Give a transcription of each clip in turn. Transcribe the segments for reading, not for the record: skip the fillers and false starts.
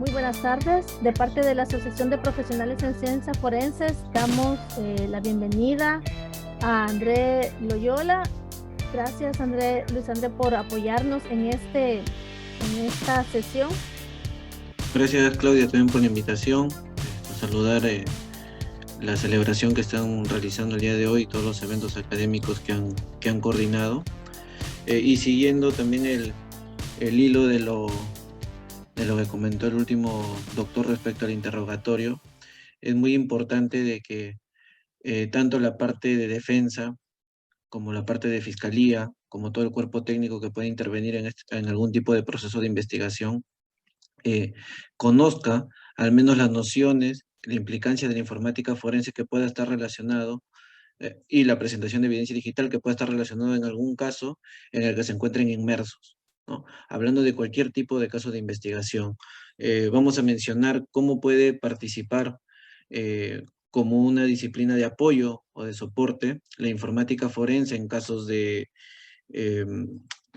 Muy buenas tardes. De parte de la Asociación de Profesionales en Ciencias Forenses, damos la bienvenida a André Loyola. Gracias, Luis André, por apoyarnos en esta sesión. Gracias, Claudia, también por la invitación. Saludar la celebración que están realizando el día de hoy y todos los eventos académicos que han coordinado. Y siguiendo también el hilo de lo que comentó el último doctor respecto al interrogatorio, es muy importante de que tanto la parte de defensa como la parte de fiscalía, como todo el cuerpo técnico que puede intervenir en algún tipo de proceso de investigación, eh, conozca al menos las nociones, la implicancia de la informática forense que pueda estar relacionado y la presentación de evidencia digital que pueda estar relacionado en algún caso en el que se encuentren inmersos, ¿no? Hablando de cualquier tipo de caso de investigación, vamos a mencionar cómo puede participar como una disciplina de apoyo o de soporte la informática forense en casos de eh,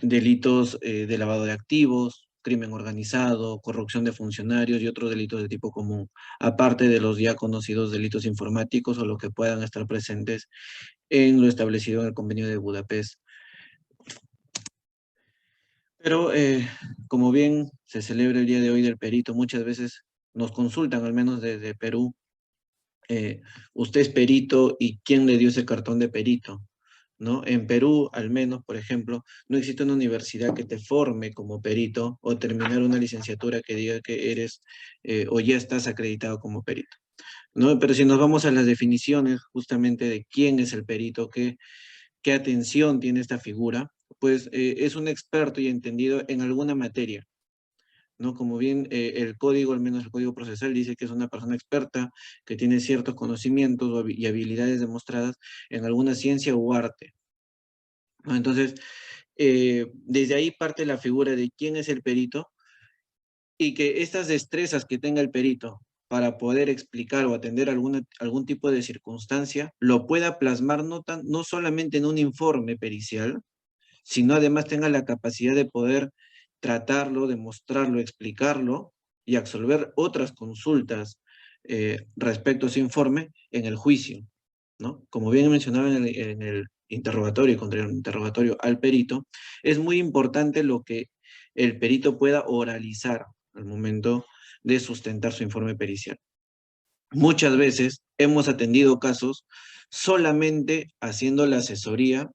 delitos de lavado de activos, crimen organizado, corrupción de funcionarios y otros delitos de tipo común, aparte de los ya conocidos delitos informáticos o los que puedan estar presentes en lo establecido en el Convenio de Budapest. Pero como bien se celebra el día de hoy del perito, muchas veces nos consultan, al menos desde Perú, usted es perito y quién le dio ese cartón de perito, ¿no? En Perú, al menos, por ejemplo, no existe una universidad que te forme como perito o terminar una licenciatura que diga que eres o ya estás acreditado como perito, ¿no? Pero si nos vamos a las definiciones justamente de quién es el perito, qué atención tiene esta figura, pues es un experto y entendido en alguna materia, ¿no? Como bien el código, al menos el código procesal, dice que es una persona experta que tiene ciertos conocimientos y habilidades demostradas en alguna ciencia o arte, ¿no? Entonces, desde ahí parte la figura de quién es el perito y que estas destrezas que tenga el perito para poder explicar o atender algún tipo de circunstancia, lo pueda plasmar no solamente en un informe pericial, sino además tenga la capacidad de poder tratarlo, demostrarlo, explicarlo y absolver otras consultas respecto a ese informe en el juicio, ¿no? Como bien mencionaba en el interrogatorio y contra el interrogatorio al perito, es muy importante lo que el perito pueda oralizar al momento de sustentar su informe pericial. Muchas veces hemos atendido casos solamente haciendo la asesoría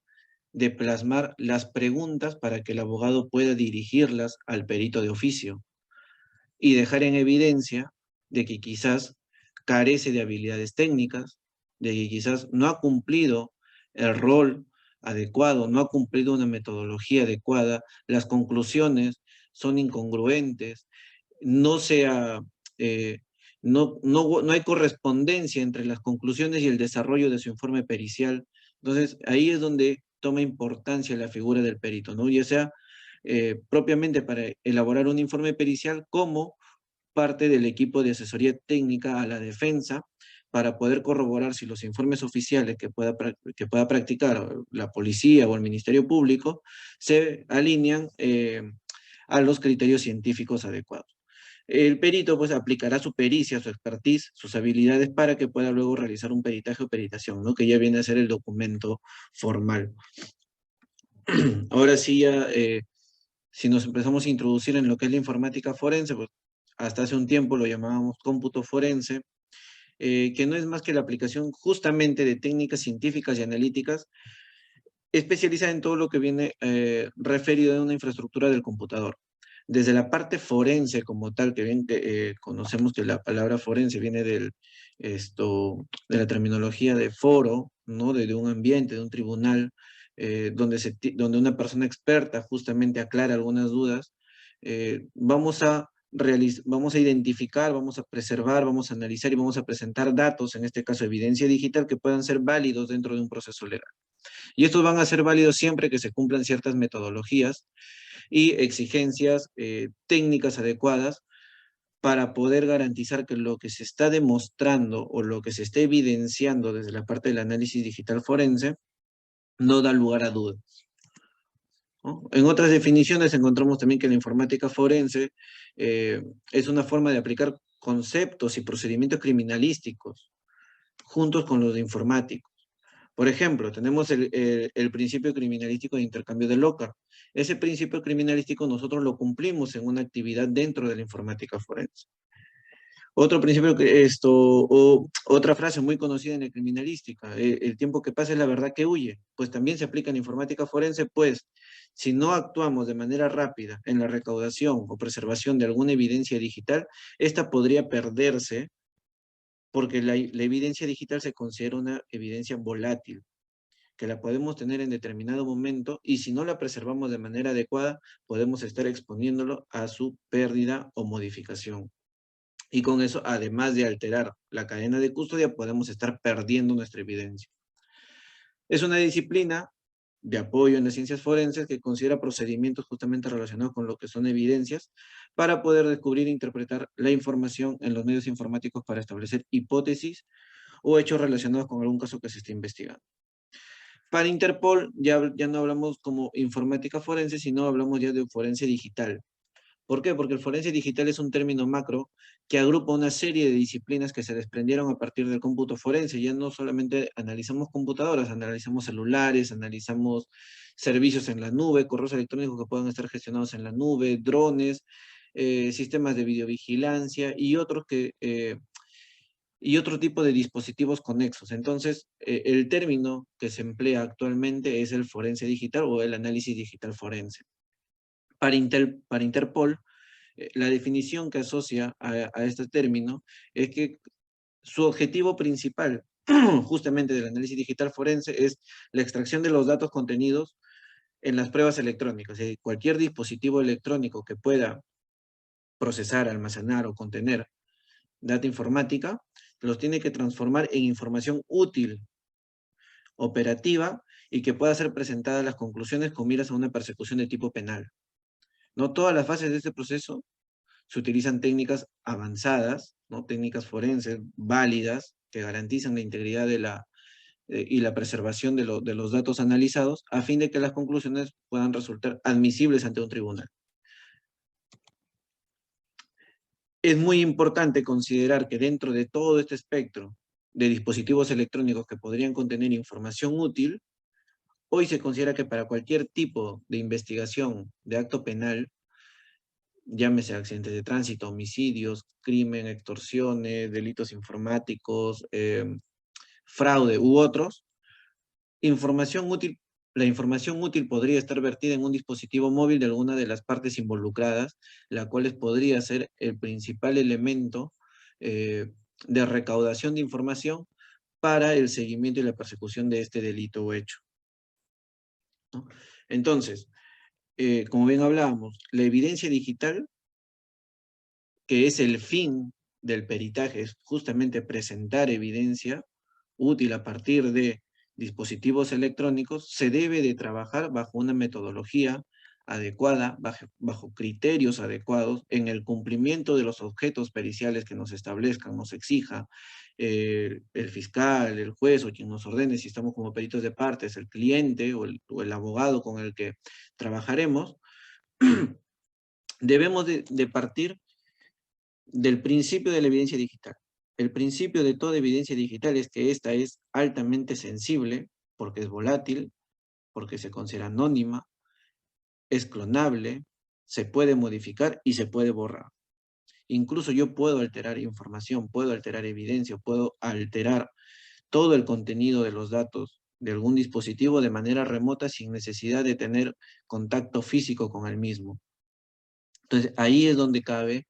de plasmar las preguntas para que el abogado pueda dirigirlas al perito de oficio y dejar en evidencia de que quizás carece de habilidades técnicas, de que quizás no ha cumplido el rol adecuado, no ha cumplido una metodología adecuada, las conclusiones son incongruentes, no sea, eh, no hay correspondencia entre las conclusiones y el desarrollo de su informe pericial. Entonces, ahí es donde toma importancia la figura del perito, ¿no? Ya sea propiamente para elaborar un informe pericial como parte del equipo de asesoría técnica a la defensa para poder corroborar si los informes oficiales que pueda practicar la policía o el Ministerio Público se alinean a los criterios científicos adecuados. El perito pues aplicará su pericia, su expertise, sus habilidades para que pueda luego realizar un peritaje o peritación, ¿no? Que ya viene a ser el documento formal. Ahora sí ya, si nos empezamos a introducir en lo que es la informática forense, pues hasta hace un tiempo lo llamábamos cómputo forense, que no es más que la aplicación justamente de técnicas científicas y analíticas especializada en todo lo que viene referido a una infraestructura del computador. Desde la parte forense como tal, que bien conocemos que la palabra forense viene de la terminología de foro, ¿no? De un ambiente, de un tribunal, donde una persona experta justamente aclara algunas dudas. Vamos a identificar, vamos a preservar, vamos a analizar y vamos a presentar datos, en este caso evidencia digital, que puedan ser válidos dentro de un proceso legal. Y estos van a ser válidos siempre que se cumplan ciertas metodologías y exigencias técnicas adecuadas para poder garantizar que lo que se está demostrando o lo que se está evidenciando desde la parte del análisis digital forense no da lugar a dudas. ¿no? En otras definiciones encontramos también que la informática forense es una forma de aplicar conceptos y procedimientos criminalísticos juntos con los de informáticos. Por ejemplo, tenemos el principio criminalístico de intercambio de Lockhart. Ese principio criminalístico nosotros lo cumplimos en una actividad dentro de la informática forense. Otro principio, o otra frase muy conocida en la criminalística, el tiempo que pasa es la verdad que huye, pues también se aplica en informática forense, pues si no actuamos de manera rápida en la recaudación o preservación de alguna evidencia digital, esta podría perderse porque la evidencia digital se considera una evidencia volátil, que la podemos tener en determinado momento y si no la preservamos de manera adecuada, podemos estar exponiéndolo a su pérdida o modificación. Y con eso, además de alterar la cadena de custodia, podemos estar perdiendo nuestra evidencia. Es una disciplina de apoyo en las ciencias forenses que considera procedimientos justamente relacionados con lo que son evidencias para poder descubrir e interpretar la información en los medios informáticos para establecer hipótesis o hechos relacionados con algún caso que se esté investigando. Para Interpol ya no hablamos como informática forense, sino hablamos ya de forense digital. ¿Por qué? Porque el forense digital es un término macro que agrupa una serie de disciplinas que se desprendieron a partir del cómputo forense. Ya no solamente analizamos computadoras, analizamos celulares, analizamos servicios en la nube, correos electrónicos que puedan estar gestionados en la nube, drones, sistemas de videovigilancia y otro tipo de dispositivos conexos. Entonces, el término que se emplea actualmente es el forense digital o el análisis digital forense. Para Interpol, la definición que asocia a este término es que su objetivo principal, justamente del análisis digital forense, es la extracción de los datos contenidos en las pruebas electrónicas. Cualquier dispositivo electrónico que pueda procesar, almacenar o contener data informática, los tiene que transformar en información útil, operativa, y que pueda ser presentada a las conclusiones con miras a una persecución de tipo penal. No todas las fases de este proceso se utilizan técnicas avanzadas, ¿no? Técnicas forenses válidas que garantizan la integridad y la preservación de los datos analizados a fin de que las conclusiones puedan resultar admisibles ante un tribunal. Es muy importante considerar que dentro de todo este espectro de dispositivos electrónicos que podrían contener información útil, hoy se considera que para cualquier tipo de investigación de acto penal, llámese accidentes de tránsito, homicidios, crimen, extorsiones, delitos informáticos, fraude u otros, información útil, la información útil podría estar vertida en un dispositivo móvil de alguna de las partes involucradas, la cual podría ser el principal elemento de recaudación de información para el seguimiento y la persecución de este delito o hecho, ¿no? Entonces, como bien hablábamos, la evidencia digital, que es el fin del peritaje, es justamente presentar evidencia útil a partir de dispositivos electrónicos, se debe de trabajar bajo una metodología adecuada, bajo criterios adecuados, en el cumplimiento de los objetos periciales que nos establezcan, nos exija el fiscal, el juez o quien nos ordene, si estamos como peritos de partes, el cliente o el abogado con el que trabajaremos. Debemos de partir del principio de la evidencia digital. El principio de toda evidencia digital es que esta es altamente sensible, porque es volátil, porque se considera anónima, es clonable, se puede modificar y se puede borrar. Incluso yo puedo alterar información, puedo alterar evidencia, puedo alterar todo el contenido de los datos de algún dispositivo de manera remota sin necesidad de tener contacto físico con el mismo. Entonces, ahí es donde cabe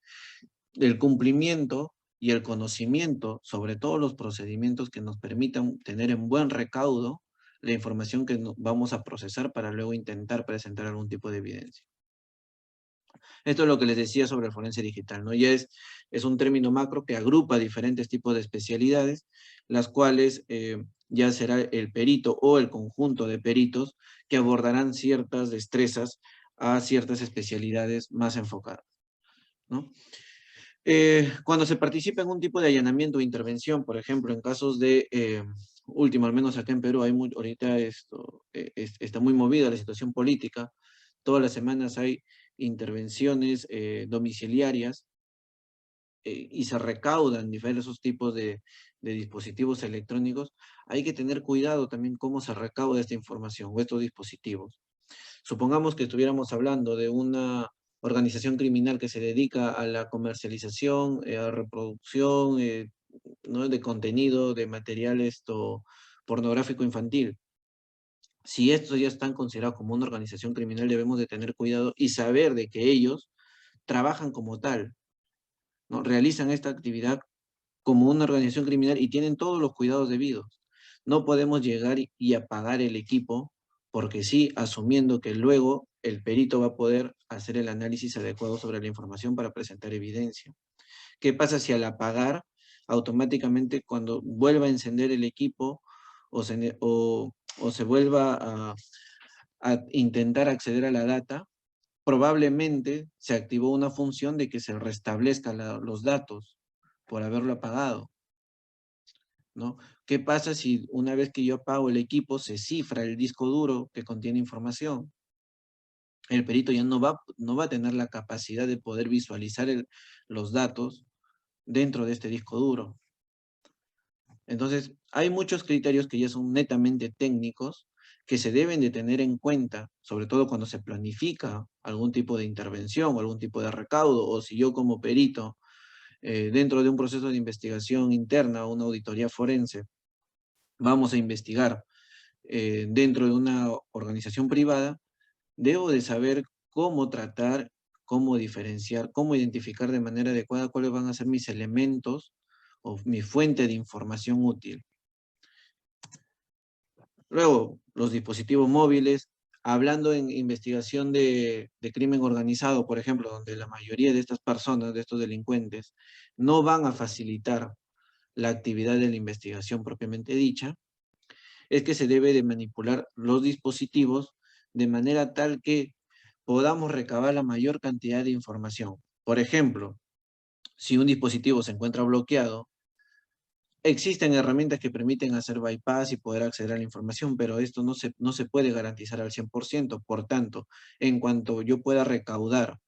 el cumplimiento y el conocimiento sobre todos los procedimientos que nos permitan tener en buen recaudo la información que vamos a procesar para luego intentar presentar algún tipo de evidencia. Esto es lo que les decía sobre el forense digital, ¿no? Ya es un término macro que agrupa diferentes tipos de especialidades, las cuales ya será el perito o el conjunto de peritos que abordarán ciertas destrezas a ciertas especialidades más enfocadas, ¿no? Cuando se participa en un tipo de allanamiento o intervención, por ejemplo, en casos de, último, al menos acá en Perú, ahorita está muy movida la situación política, todas las semanas hay intervenciones domiciliarias y se recaudan diversos tipos de dispositivos electrónicos, hay que tener cuidado también cómo se recauda esta información o estos dispositivos. Supongamos que estuviéramos hablando de una organización criminal que se dedica a la comercialización, a reproducción, ¿no? de contenido, de material pornográfico infantil. Si estos ya están considerados como una organización criminal, debemos de tener cuidado y saber de que ellos trabajan como tal, ¿no? Realizan esta actividad como una organización criminal y tienen todos los cuidados debidos. No podemos llegar y apagar el equipo porque sí, asumiendo que luego el perito va a poder hacer el análisis adecuado sobre la información para presentar evidencia. ¿Qué pasa si al apagar, automáticamente cuando vuelva a encender el equipo o se vuelva a intentar acceder a la data, probablemente se activó una función de que se restablezcan los datos por haberlo apagado, ¿no? ¿Qué pasa si una vez que yo apago el equipo se cifra el disco duro que contiene información? El perito ya no va a tener la capacidad de poder visualizar los datos dentro de este disco duro. Entonces, hay muchos criterios que ya son netamente técnicos que se deben de tener en cuenta, sobre todo cuando se planifica algún tipo de intervención o algún tipo de recaudo, o si yo como perito, dentro de un proceso de investigación interna o una auditoría forense, vamos a investigar dentro de una organización privada, debo de saber cómo tratar, cómo diferenciar, cómo identificar de manera adecuada cuáles van a ser mis elementos o mi fuente de información útil. Luego, los dispositivos móviles, hablando en investigación de crimen organizado, por ejemplo, donde la mayoría de estas personas, de estos delincuentes, no van a facilitar la actividad de la investigación propiamente dicha, es que se debe de manipular los dispositivos de manera tal que podamos recabar la mayor cantidad de información. Por ejemplo, si un dispositivo se encuentra bloqueado, existen herramientas que permiten hacer bypass y poder acceder a la información, pero esto no se puede garantizar al 100%. Por tanto, en cuanto yo pueda recaudar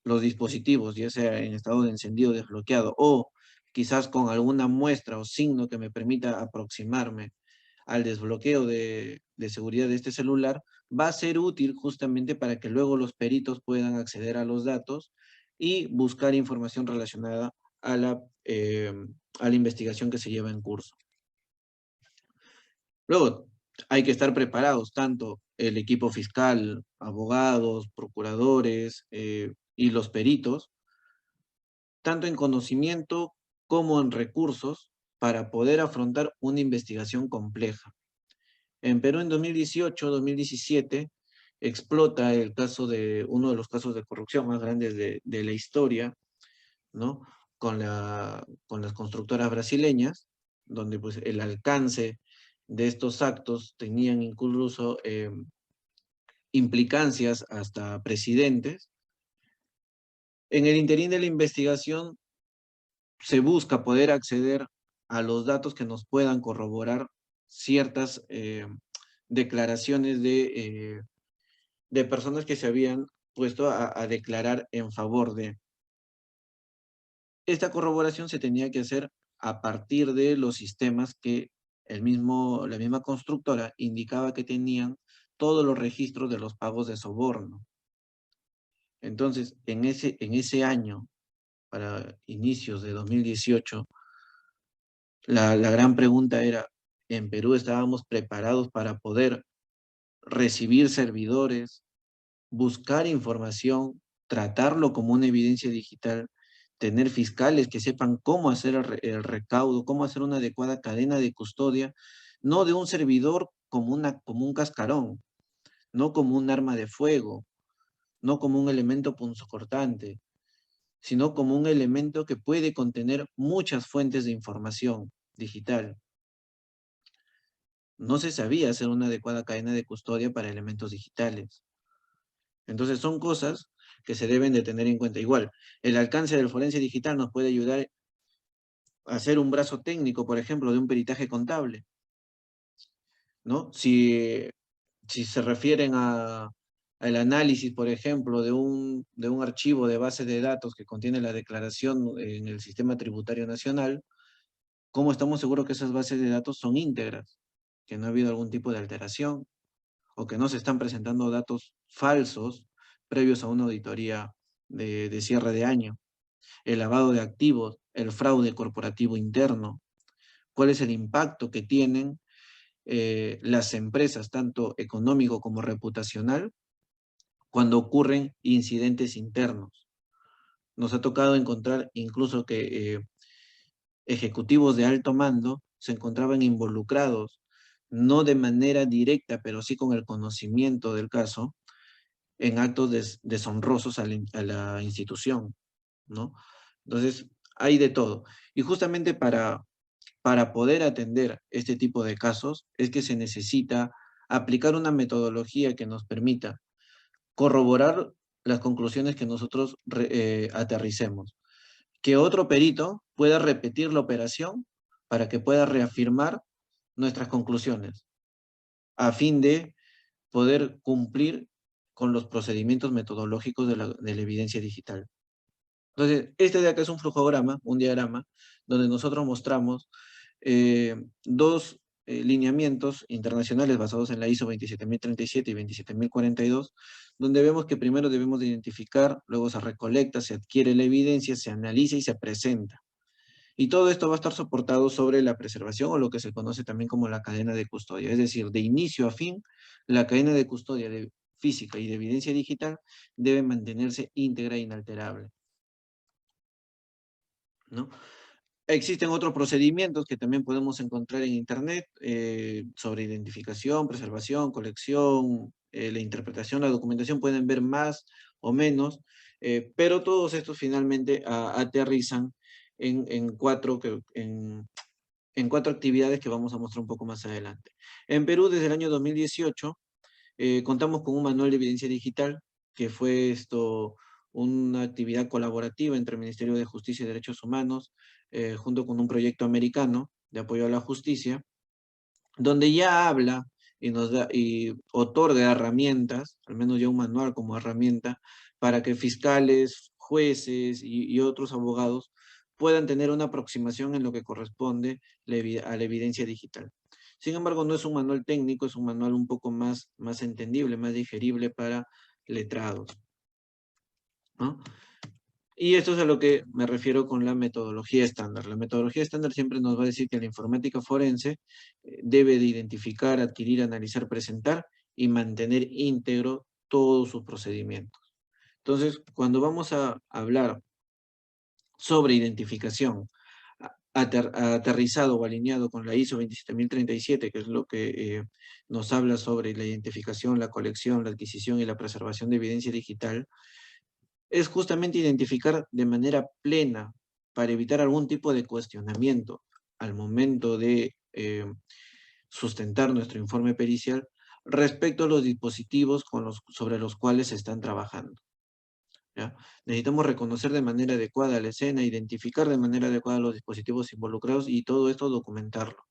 los dispositivos, ya sea en estado de encendido, desbloqueado, o quizás con alguna muestra o signo que me permita aproximarme al desbloqueo de seguridad de este celular, va a ser útil justamente para que luego los peritos puedan acceder a los datos y buscar información relacionada a la investigación que se lleva en curso. Luego, hay que estar preparados, tanto el equipo fiscal, abogados, procuradores y los peritos, tanto en conocimiento como en recursos para poder afrontar una investigación compleja. En Perú en 2018-2017 explota el caso uno de los casos de corrupción más grandes de la historia, ¿no? Con las constructoras brasileñas, donde pues el alcance de estos actos tenían incluso implicancias hasta presidentes. En el interín de la investigación se busca poder acceder a los datos que nos puedan corroborar ciertas declaraciones de personas que se habían puesto a declarar en favor de. Esta corroboración se tenía que hacer a partir de los sistemas que la misma constructora indicaba que tenían todos los registros de los pagos de soborno. Entonces, en ese año, para inicios de 2018, la gran pregunta era, ¿en Perú estábamos preparados para poder recibir servidores, buscar información, tratarlo como una evidencia digital, tener fiscales que sepan cómo hacer el recaudo, cómo hacer una adecuada cadena de custodia, no de un servidor como un cascarón, no como un arma de fuego, no como un elemento punzocortante, sino como un elemento que puede contener muchas fuentes de información digital? No se sabía hacer una adecuada cadena de custodia para elementos digitales. Entonces son cosas que se deben de tener en cuenta. Igual, el alcance del forense digital nos puede ayudar a hacer un brazo técnico, por ejemplo, de un peritaje contable, ¿no? Si se refieren el análisis, por ejemplo, de un archivo de base de datos que contiene la declaración en el Sistema Tributario Nacional, ¿cómo estamos seguros que esas bases de datos son íntegras? Que no ha habido algún tipo de alteración o que no se están presentando datos falsos previos a una auditoría de cierre de año. El lavado de activos, el fraude corporativo interno, cuál es el impacto que tienen las empresas, tanto económico como reputacional, cuando ocurren incidentes internos. Nos ha tocado encontrar incluso que ejecutivos de alto mando se encontraban involucrados, no de manera directa, pero sí con el conocimiento del caso, en actos deshonrosos a la institución, ¿no? Entonces, hay de todo. Y justamente para poder atender este tipo de casos es que se necesita aplicar una metodología que nos permita corroborar las conclusiones que nosotros aterricemos. Que otro perito pueda repetir la operación para que pueda reafirmar nuestras conclusiones, a fin de poder cumplir con los procedimientos metodológicos de la evidencia digital. Entonces, este de acá es un flujograma, un diagrama, donde nosotros mostramos dos lineamientos internacionales basados en la ISO 27037 y 27042, donde vemos que primero debemos de identificar, luego se recolecta, se adquiere la evidencia, se analiza y se presenta. Y todo esto va a estar soportado sobre la preservación o lo que se conoce también como la cadena de custodia. Es decir, de inicio a fin, la cadena de custodia de física y de evidencia digital debe mantenerse íntegra e inalterable, ¿no? Existen otros procedimientos que también podemos encontrar en Internet sobre identificación, preservación, colección, la interpretación, la documentación, pueden ver más o menos, pero todos estos finalmente aterrizan en cuatro actividades que vamos a mostrar un poco más adelante. En Perú, desde el año 2018, contamos con un manual de evidencia digital, que fue una actividad colaborativa entre el Ministerio de Justicia y Derechos Humanos, junto con un proyecto americano de apoyo a la justicia, donde ya habla y otorga herramientas, al menos ya un manual como herramienta, para que fiscales, jueces y otros abogados puedan tener una aproximación en lo que corresponde a la evidencia digital. Sin embargo, no es un manual técnico, es un manual un poco más entendible, más digerible para letrados, ¿no? Y esto es a lo que me refiero con la metodología estándar. La metodología estándar siempre nos va a decir que la informática forense debe de identificar, adquirir, analizar, presentar y mantener íntegro todos sus procedimientos. Entonces, cuando vamos a hablar sobre identificación aterrizado o alineado con la ISO 27037, que es lo que nos habla sobre la identificación, la colección, la adquisición y la preservación de evidencia digital, es justamente identificar de manera plena para evitar algún tipo de cuestionamiento al momento de sustentar nuestro informe pericial respecto a los dispositivos sobre los cuales se están trabajando, ¿ya? Necesitamos reconocer de manera adecuada la escena, identificar de manera adecuada los dispositivos involucrados y todo esto documentarlo.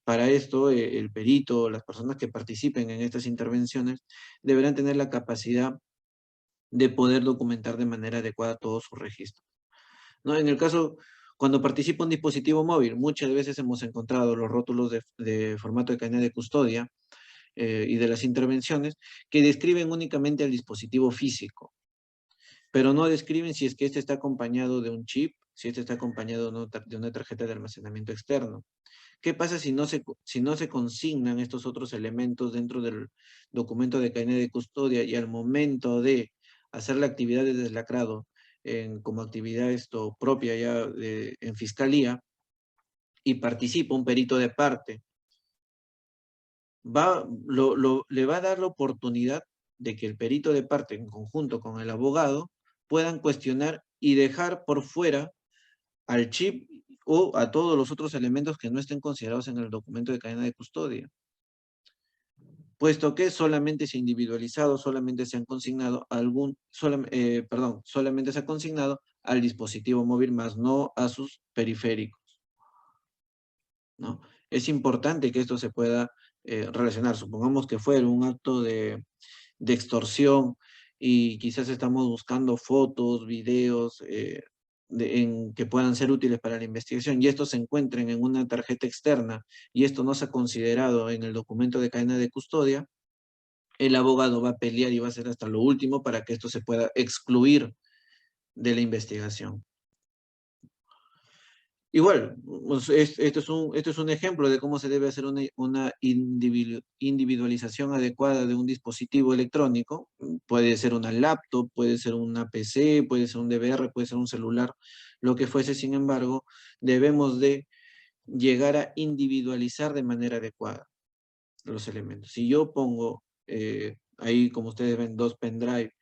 Para esto, el perito, las personas que participen en estas intervenciones, deberán tener la capacidad de poder documentar de manera adecuada todos sus registros, ¿no? En el caso, cuando participa un dispositivo móvil, muchas veces hemos encontrado los rótulos de formato de cadena de custodia y de las intervenciones que describen únicamente el dispositivo físico, pero no describen si es que este está acompañado de un chip, si este está acompañado de una tarjeta de almacenamiento externo. ¿Qué pasa si no se consignan estos otros elementos dentro del documento de cadena de custodia y al momento de hacer la actividad de deslacrado como actividad propia ya en fiscalía y participa un perito de parte, le va a dar la oportunidad de que el perito de parte en conjunto con el abogado puedan cuestionar y dejar por fuera al chip o a todos los otros elementos que no estén considerados en el documento de cadena de custodia, puesto que solamente se ha individualizado, solamente se han consignado solamente se ha consignado al dispositivo móvil, más no a sus periféricos, ¿no? Es importante que esto se pueda relacionar. Supongamos que fue un acto de de extorsión, y quizás estamos buscando fotos, videos que puedan ser útiles para la investigación, y estos se encuentren en una tarjeta externa, y esto no se ha considerado en el documento de cadena de custodia, el abogado va a pelear y va a hacer hasta lo último para que esto se pueda excluir de la investigación. Igual, pues, esto es un ejemplo de cómo se debe hacer una individualización adecuada de un dispositivo electrónico. Puede ser una laptop, puede ser una PC, puede ser un DVR, puede ser un celular, lo que fuese. Sin embargo, debemos de llegar a individualizar de manera adecuada los elementos. Si yo pongo ahí, como ustedes ven, dos pendrive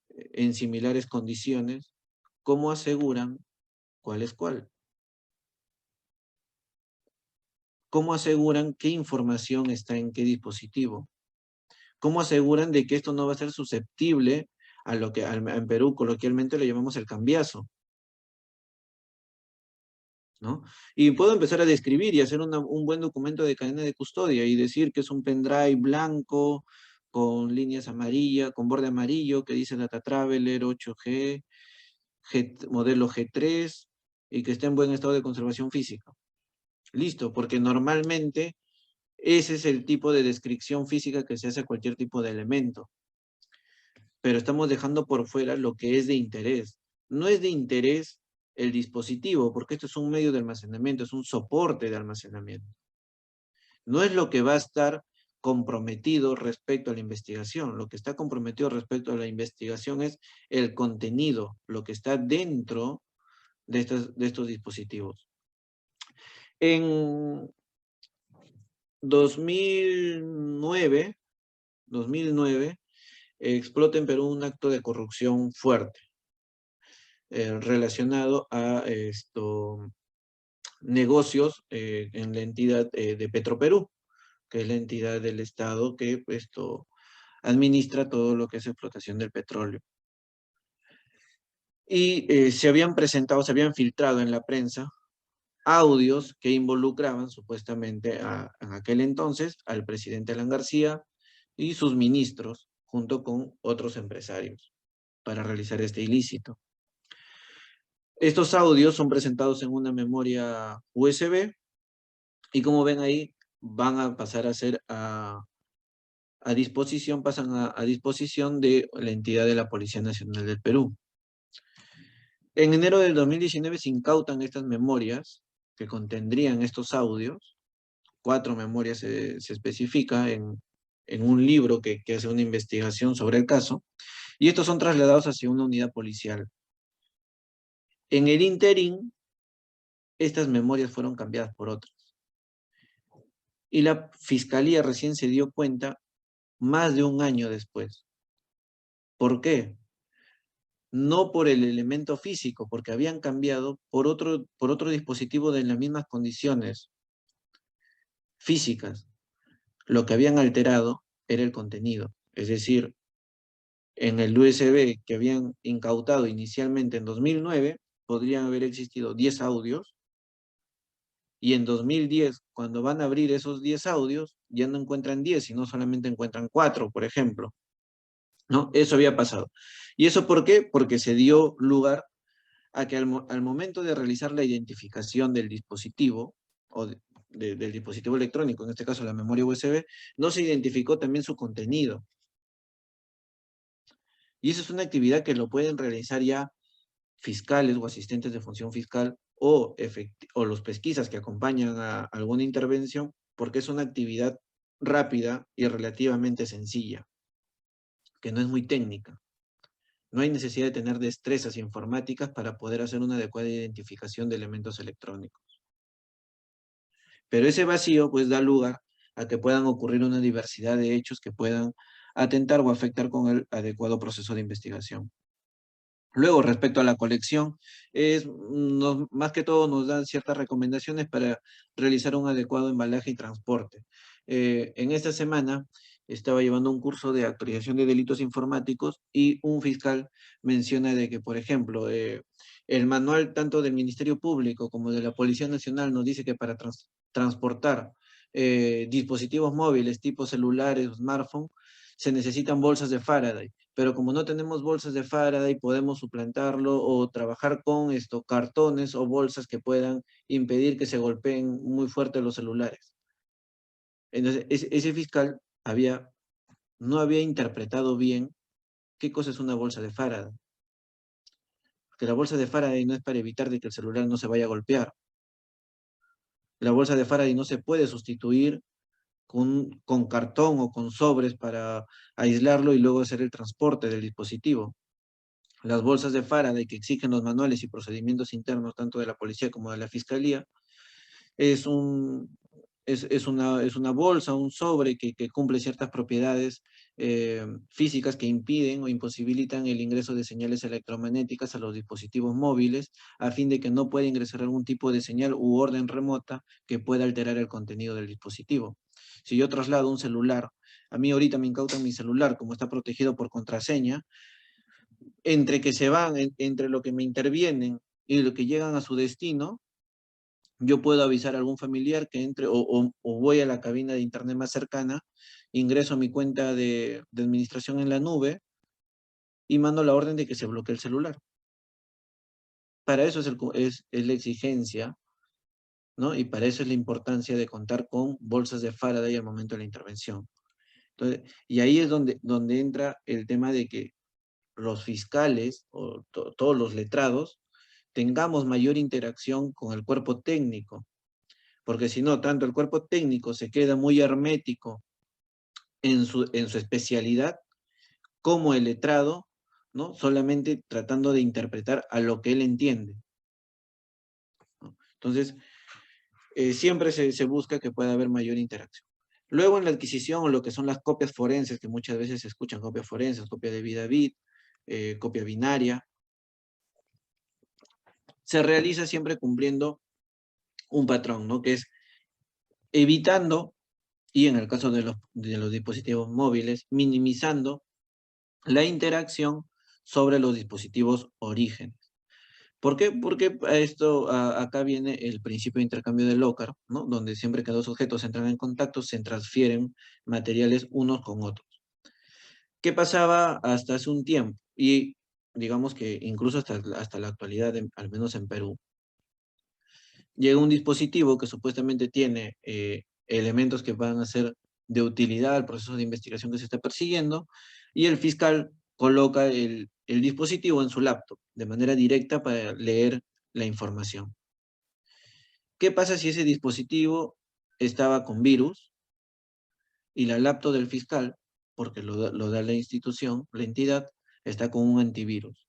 en similares condiciones, ¿cómo aseguran cuál es cuál? ¿Cómo aseguran qué información está en qué dispositivo? ¿Cómo aseguran de que esto no va a ser susceptible a lo que en Perú coloquialmente le llamamos el cambiazo? ¿No? Y puedo empezar a describir y hacer un buen documento de cadena de custodia y decir que es un pendrive blanco con líneas amarillas, con borde amarillo, que dice Data Traveler 8G, modelo G3, y que está en buen estado de conservación física. Listo, porque normalmente ese es el tipo de descripción física que se hace a cualquier tipo de elemento. Pero estamos dejando por fuera lo que es de interés. No es de interés el dispositivo, porque esto es un medio de almacenamiento, es un soporte de almacenamiento. No es lo que va a estar comprometido respecto a la investigación. Lo que está comprometido respecto a la investigación es el contenido, lo que está dentro de estos dispositivos. En 2009 explota en Perú un acto de corrupción fuerte relacionado a negocios en la entidad de Petroperú, que es la entidad del Estado que administra todo lo que es explotación del petróleo. Y se habían filtrado en la prensa audios que involucraban supuestamente en aquel entonces al presidente Alan García y sus ministros, junto con otros empresarios, para realizar este ilícito. Estos audios son presentados en una memoria USB y, como ven ahí, van a pasar a ser pasan a disposición de la entidad de la Policía Nacional del Perú. En enero del 2019 se incautan estas memorias que contendrían estos audios. 4 memorias se especifica en un libro que hace una investigación sobre el caso, y estos son trasladados hacia una unidad policial. En el ínterin, estas memorias fueron cambiadas por otras. Y la fiscalía recién se dio cuenta más de un año después. ¿Por qué? No por el elemento físico, porque habían cambiado por otro dispositivo de las mismas condiciones físicas. Lo que habían alterado era el contenido. Es decir, en el USB que habían incautado inicialmente en 2009, podrían haber existido 10 audios, y en 2010, cuando van a abrir esos 10 audios, ya no encuentran 10, sino solamente encuentran 4, por ejemplo. ¿No? Eso había pasado. ¿Y eso por qué? Porque se dio lugar a que al momento de realizar la identificación del dispositivo, o del dispositivo electrónico, en este caso la memoria USB, no se identificó también su contenido. Y esa es una actividad que lo pueden realizar ya fiscales o asistentes de función fiscal o los pesquisas que acompañan a alguna intervención, porque es una actividad rápida y relativamente sencilla, que no es muy técnica. No hay necesidad de tener destrezas informáticas para poder hacer una adecuada identificación de elementos electrónicos. Pero ese vacío pues da lugar a que puedan ocurrir una diversidad de hechos que puedan atentar o afectar con el adecuado proceso de investigación. Luego, respecto a la colección, más que todo nos dan ciertas recomendaciones para realizar un adecuado embalaje y transporte. En esta semana estaba llevando un curso de actualización de delitos informáticos y un fiscal menciona de que, por ejemplo, el manual tanto del Ministerio Público como de la Policía Nacional nos dice que para transportar dispositivos móviles tipo celulares o smartphone, se necesitan bolsas de Faraday, pero como no tenemos bolsas de Faraday, podemos suplantarlo o trabajar con cartones o bolsas que puedan impedir que se golpeen muy fuerte los celulares. Entonces, ese fiscal no había interpretado bien qué cosa es una bolsa de Faraday. Porque la bolsa de Faraday no es para evitar de que el celular no se vaya a golpear. La bolsa de Faraday no se puede sustituir con cartón o con sobres para aislarlo y luego hacer el transporte del dispositivo. Las bolsas de Faraday que exigen los manuales y procedimientos internos tanto de la policía como de la fiscalía es una bolsa, un sobre que cumple ciertas propiedades físicas que impiden o imposibilitan el ingreso de señales electromagnéticas a los dispositivos móviles a fin de que no pueda ingresar algún tipo de señal u orden remota que pueda alterar el contenido del dispositivo. Si yo traslado un celular, a mí ahorita me incautan mi celular, como está protegido por contraseña, entre que se van, entre lo que me intervienen y lo que llegan a su destino, yo puedo avisar a algún familiar que entre o voy a la cabina de internet más cercana, ingreso a mi cuenta de administración en la nube y mando la orden de que se bloquee el celular. Para eso es la exigencia, ¿no? Y para eso es la importancia de contar con bolsas de Faraday al momento de la intervención. Entonces, y ahí es donde entra el tema de que los fiscales o todos los letrados tengamos mayor interacción con el cuerpo técnico, porque si no, tanto el cuerpo técnico se queda muy hermético en su especialidad, como el letrado, ¿no? Solamente tratando de interpretar a lo que él entiende, ¿no? Entonces, siempre se busca que pueda haber mayor interacción. Luego en la adquisición, o lo que son las copias forenses, que muchas veces se escuchan copias forenses, copia de vida bit, copia binaria, se realiza siempre cumpliendo un patrón, ¿no? Que es evitando, y en el caso de los dispositivos móviles, minimizando la interacción sobre los dispositivos orígenes. ¿Por qué? Porque acá viene el principio de intercambio de Locard, ¿no? Donde siempre que dos objetos entran en contacto, se transfieren materiales unos con otros. ¿Qué pasaba hasta hace un tiempo? Y digamos que incluso hasta la actualidad, al menos en Perú. Llega un dispositivo que supuestamente tiene elementos que van a ser de utilidad al proceso de investigación que se está persiguiendo, y el fiscal coloca el dispositivo en su laptop de manera directa para leer la información. ¿Qué pasa si ese dispositivo estaba con virus y la laptop del fiscal, porque lo da la institución, la entidad, está con un antivirus?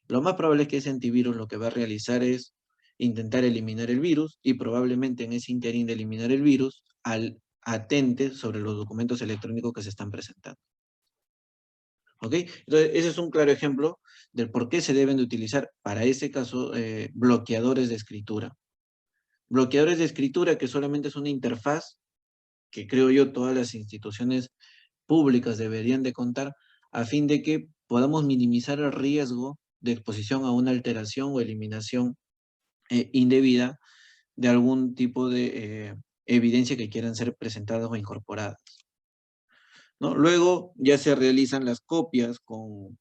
Lo más probable es que ese antivirus lo que va a realizar es intentar eliminar el virus, y probablemente en ese interín de eliminar el virus, atente sobre los documentos electrónicos que se están presentando. ¿Ok? Entonces, ese es un claro ejemplo del por qué se deben de utilizar, para ese caso, bloqueadores de escritura. Bloqueadores de escritura que solamente es una interfaz que creo yo todas las instituciones públicas deberían de contar, a fin de que podamos minimizar el riesgo de exposición a una alteración o eliminación indebida de algún tipo de evidencia que quieran ser presentadas o incorporadas, ¿no? Luego ya se realizan las copias con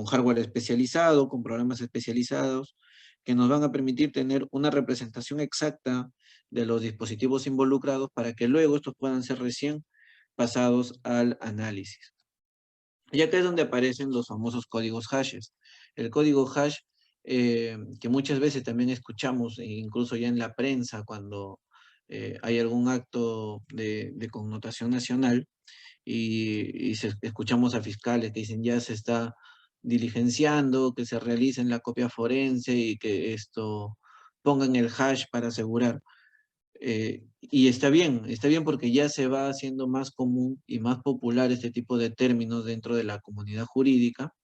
hardware especializado, con programas especializados, que nos van a permitir tener una representación exacta de los dispositivos involucrados para que luego estos puedan ser recién pasados al análisis. Y acá es donde aparecen los famosos códigos hashes. El código hash, que muchas veces también escuchamos, incluso ya en la prensa, cuando hay algún acto de connotación nacional, y escuchamos a fiscales que dicen ya se está diligenciando, que se realicen la copia forense y que esto pongan el hash para asegurar. Y está bien porque ya se va haciendo más común y más popular este tipo de términos dentro de la comunidad jurídica,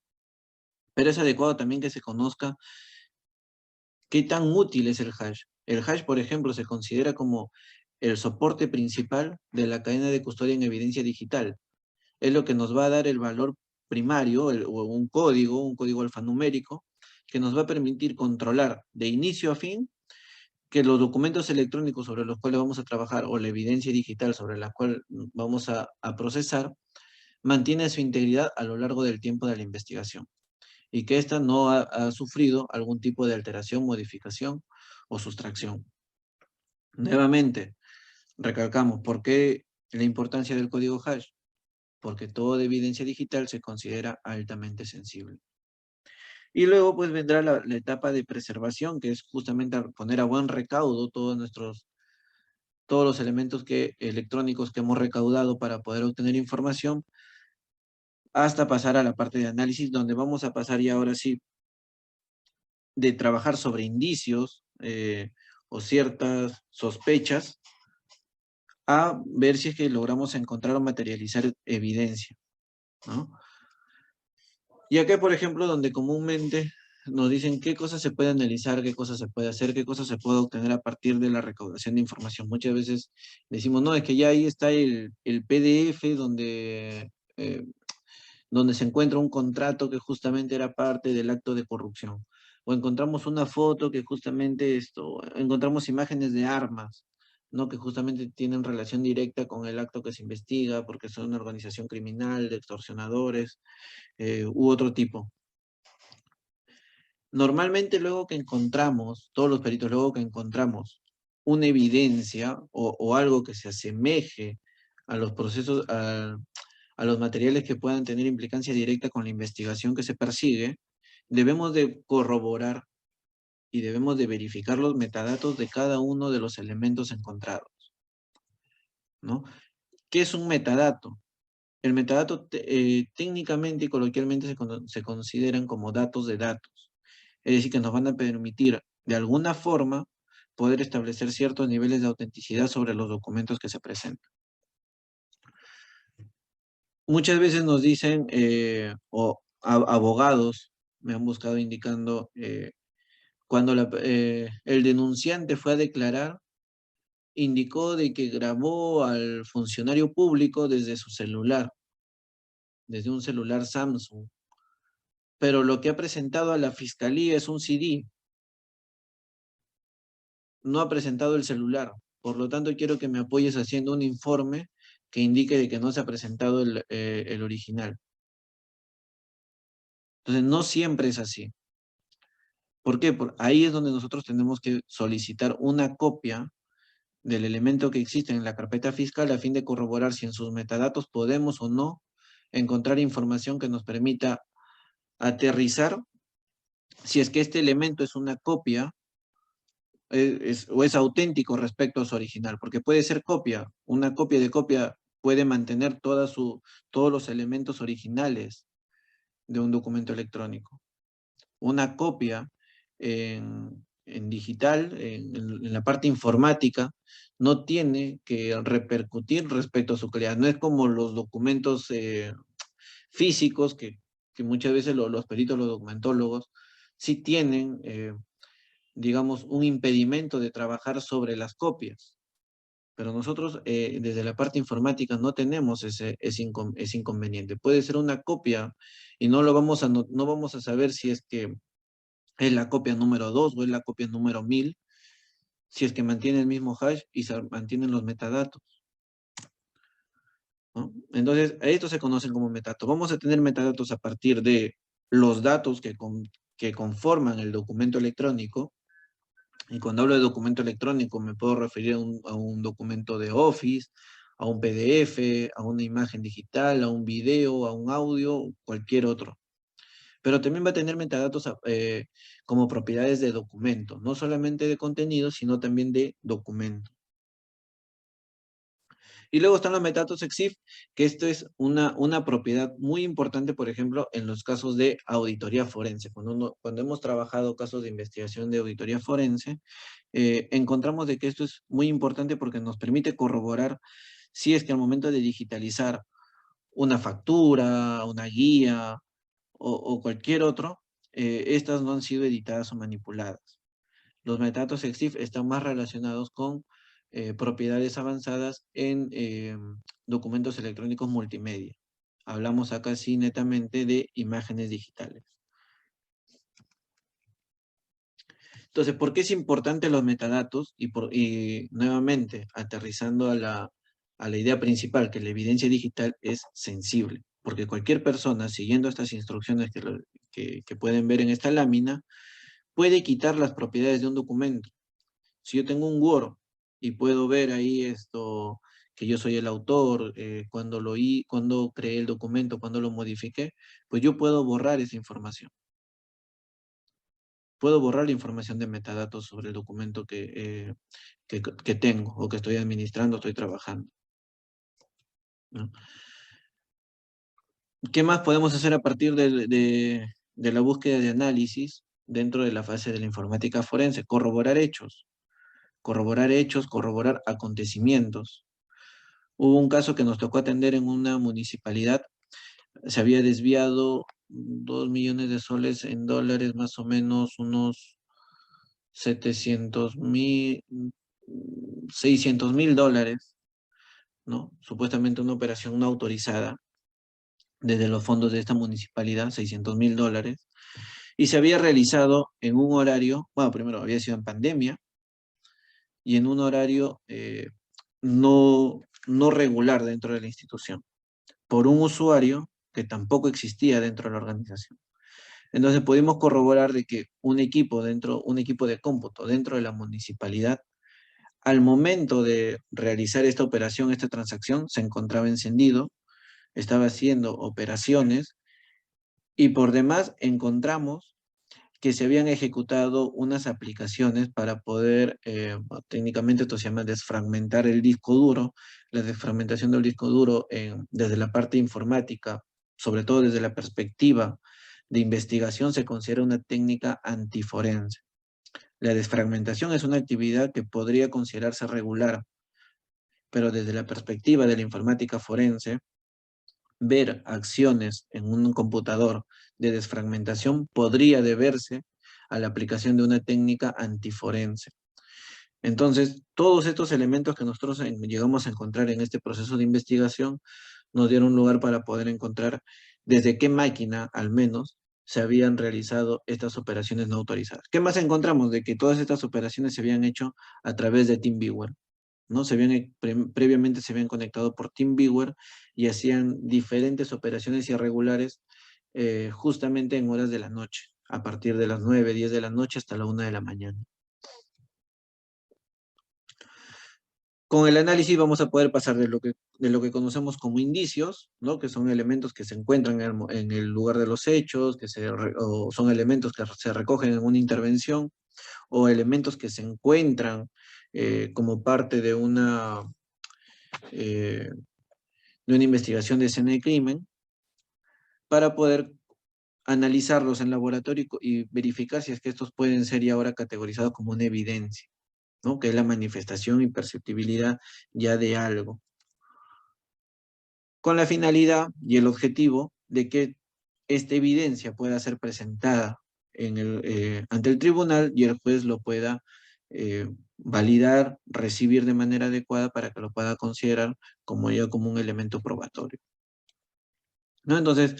pero es adecuado también que se conozca qué tan útil es el hash. El hash, por ejemplo, se considera como el soporte principal de la cadena de custodia en evidencia digital. Es lo que nos va a dar el valor primario, o un código alfanumérico, que nos va a permitir controlar de inicio a fin que los documentos electrónicos sobre los cuales vamos a trabajar, o la evidencia digital sobre la cual vamos a procesar, mantiene su integridad a lo largo del tiempo de la investigación y que ésta no ha sufrido algún tipo de alteración, modificación o sustracción. Nuevamente, recalcamos, ¿por qué la importancia del código hash? Porque toda evidencia digital se considera altamente sensible. Y luego pues vendrá la etapa de preservación, que es justamente poner a buen recaudo todos los elementos electrónicos que hemos recaudado para poder obtener información, hasta pasar a la parte de análisis, donde vamos a pasar ya ahora sí de trabajar sobre indicios o ciertas sospechas, a ver si es que logramos encontrar o materializar evidencia, ¿no? Y acá, por ejemplo, donde comúnmente nos dicen qué cosas se puede analizar, qué cosas se puede hacer, qué cosas se puede obtener a partir de la recaudación de información. Muchas veces decimos, no, es que ya ahí está el PDF donde se encuentra un contrato que justamente era parte del acto de corrupción. O encontramos una foto que justamente encontramos imágenes de armas, ¿no? Que justamente tienen relación directa con el acto que se investiga, porque son una organización criminal de extorsionadores u otro tipo. Normalmente luego que encontramos, todos los peritos, luego que encontramos una evidencia o algo que se asemeje a los procesos, a los materiales que puedan tener implicancia directa con la investigación que se persigue, debemos de corroborar y debemos de verificar los metadatos de cada uno de los elementos encontrados, ¿no? ¿Qué es un metadato? El metadato técnicamente y coloquialmente se consideran como datos de datos. Es decir, que nos van a permitir, de alguna forma, poder establecer ciertos niveles de autenticidad sobre los documentos que se presentan. Muchas veces nos dicen, abogados me han buscado indicando, cuando el denunciante fue a declarar, indicó de que grabó al funcionario público desde su celular, desde un celular Samsung, pero lo que ha presentado a la fiscalía es un CD, no ha presentado el celular. Por lo tanto, quiero que me apoyes haciendo un informe que indique de que no se ha presentado el original. Entonces, no siempre es así. ¿Por qué? Ahí es donde nosotros tenemos que solicitar una copia del elemento que existe en la carpeta fiscal a fin de corroborar si en sus metadatos podemos o no encontrar información que nos permita aterrizar si es que este elemento es una copia o es auténtico respecto a su original, porque puede ser copia, una copia de copia puede mantener todos los elementos originales de un documento electrónico. Una copia en digital, en la parte informática, no tiene que repercutir respecto a su calidad. No es como los documentos físicos que muchas veces los peritos, los documentólogos, sí tienen, digamos, un impedimento de trabajar sobre las copias. Pero nosotros, desde la parte informática, no tenemos ese inconveniente. Puede ser una copia y no vamos a saber si es que es la copia número 2 o es la copia número 1000, si es que mantiene el mismo hash y se mantienen los metadatos, ¿no? Entonces, a esto se conocen como metadatos. Vamos a tener metadatos a partir de los datos que conforman el documento electrónico. Y cuando hablo de documento electrónico me puedo referir a un documento de Office, a un PDF, a una imagen digital, a un video, a un audio, cualquier otro. Pero también va a tener metadatos como propiedades de documento, no solamente de contenido, sino también de documento. Y luego están los metadatos EXIF, que esto es una propiedad muy importante, por ejemplo, en los casos de auditoría forense. Cuando hemos trabajado casos de investigación de auditoría forense, encontramos de que esto es muy importante porque nos permite corroborar si es que al momento de digitalizar una factura, una guía o cualquier otro, estas no han sido editadas o manipuladas. Los metadatos EXIF están más relacionados con propiedades avanzadas en documentos electrónicos multimedia. Hablamos acá sí netamente de imágenes digitales. Entonces, ¿por qué es importante los metadatos? Y nuevamente, aterrizando a la idea principal, que la evidencia digital es sensible. porque cualquier persona siguiendo estas instrucciones que pueden ver en esta lámina, puede quitar las propiedades de un documento. Si yo tengo un Word y puedo ver ahí esto, que yo soy el autor, cuando creé el documento, cuando lo modifiqué, pues yo puedo borrar esa información. Puedo borrar la información de metadatos sobre el documento que tengo o que estoy administrando, estoy trabajando, ¿no? ¿Qué más podemos hacer a partir de la búsqueda de análisis dentro de la fase de la informática forense? Corroborar hechos, corroborar acontecimientos. Hubo un caso que nos tocó atender en una municipalidad. Se había desviado 2 millones de soles en dólares, más o menos unos 700.000, 600.000 dólares, ¿no? Supuestamente una operación no autorizada desde los fondos de esta municipalidad, 600.000 dólares, y se había realizado en un horario, bueno, primero había sido en pandemia, y en un horario no regular dentro de la institución, por un usuario que tampoco existía dentro de la organización. Entonces pudimos corroborar de que un equipo de cómputo dentro de la municipalidad, al momento de realizar esta operación, esta transacción, se encontraba encendido, estaba haciendo operaciones y por demás encontramos que se habían ejecutado unas aplicaciones para poder, técnicamente esto se llama desfragmentar el disco duro, la desfragmentación del disco duro desde la parte informática, sobre todo desde la perspectiva de investigación, se considera una técnica antiforense. La desfragmentación es una actividad que podría considerarse regular, pero desde la perspectiva de la informática forense, ver acciones en un computador de desfragmentación podría deberse a la aplicación de una técnica antiforense. Entonces, todos estos elementos que nosotros llegamos a encontrar en este proceso de investigación nos dieron lugar para poder encontrar desde qué máquina, al menos, se habían realizado estas operaciones no autorizadas. ¿Qué más encontramos? De que todas estas operaciones se habían hecho a través de TeamViewer, ¿no? Previamente se habían conectado por TeamViewer y hacían diferentes operaciones irregulares justamente en horas de la noche, a partir de las 9, 10 de la noche hasta la 1 de la mañana. Con el análisis vamos a poder pasar de lo que conocemos como indicios, ¿no? Que son elementos que se encuentran en el lugar de los hechos, o son elementos que se recogen en una intervención, o elementos que se encuentran como parte de una investigación de escena de crimen, para poder analizarlos en laboratorio y verificar si es que estos pueden ser ya ahora categorizados como una evidencia, ¿no? Que es la manifestación y perceptibilidad ya de algo, con la finalidad y el objetivo de que esta evidencia pueda ser presentada ante el tribunal y el juez lo pueda validar, recibir de manera adecuada para que lo pueda considerar como un elemento probatorio, ¿no? Entonces,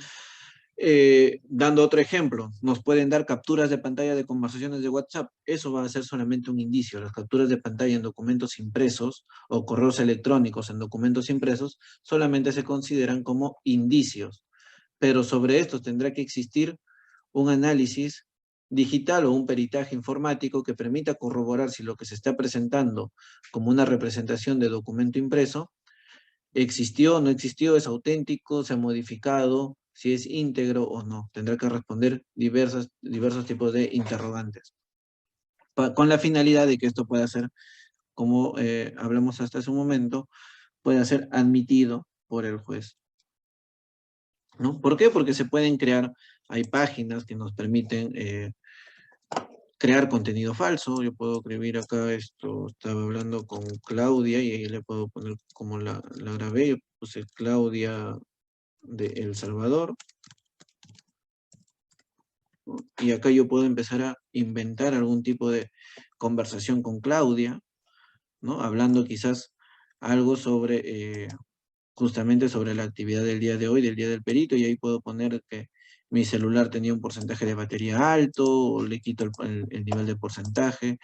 dando otro ejemplo, nos pueden dar capturas de pantalla de conversaciones de WhatsApp. Eso va a ser solamente un indicio. Las capturas de pantalla en documentos impresos o correos electrónicos en documentos impresos solamente se consideran como indicios. Pero sobre estos tendrá que existir un análisis digital o un peritaje informático que permita corroborar si lo que se está presentando como una representación de documento impreso existió, no existió, es auténtico, se ha modificado, si es íntegro o no. Tendrá que responder diversos tipos de interrogantes, con la finalidad de que esto pueda ser, como hablamos hasta ese momento, pueda ser admitido por el juez, ¿no? ¿Por qué? Porque se pueden crear, hay páginas que nos permiten crear contenido falso. Yo puedo escribir acá esto, estaba hablando con Claudia y ahí le puedo poner como la grabé, yo puse Claudia de El Salvador. Y acá yo puedo empezar a inventar algún tipo de conversación con Claudia, ¿no? Hablando quizás algo sobre, justamente sobre la actividad del día de hoy, del día del perito, y ahí puedo poner que mi celular tenía un porcentaje de batería alto, o le quito el nivel de porcentaje.